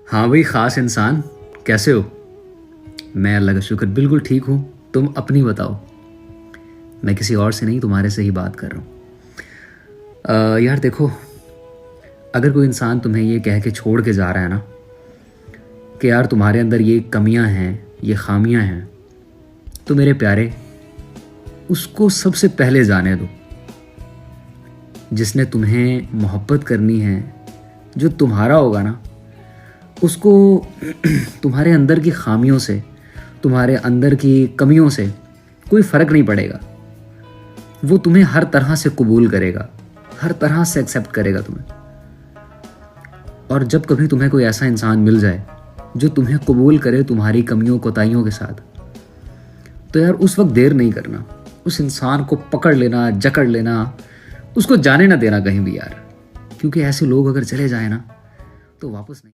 हाँ भाई, ख़ास इंसान, कैसे हो? मैं अल्लाह का शुक्र बिल्कुल ठीक हूँ। तुम अपनी बताओ। मैं किसी और से नहीं, तुम्हारे से ही बात कर रहा हूँ। यार देखो, अगर कोई इंसान तुम्हें ये कह के छोड़ के जा रहा है ना कि यार तुम्हारे अंदर ये कमियां हैं, ये खामियां हैं, तो मेरे प्यारे, उसको सबसे पहले जाने दो। जिसने तुम्हें मोहब्बत करनी है, जो तुम्हारा होगा ना, उसको तुम्हारे अंदर की खामियों से, तुम्हारे अंदर की कमियों से कोई फ़र्क नहीं पड़ेगा। वो तुम्हें हर तरह से कबूल करेगा, हर तरह से एक्सेप्ट करेगा तुम्हें। और जब कभी तुम्हें कोई ऐसा इंसान मिल जाए जो तुम्हें कबूल करे तुम्हारी कमियों कोताहियों के साथ, तो यार उस वक्त देर नहीं करना। उस इंसान को पकड़ लेना, जकड़ लेना, उसको जाने ना देना कहीं भी यार। क्योंकि ऐसे लोग अगर चले जाए ना तो वापस नहीं।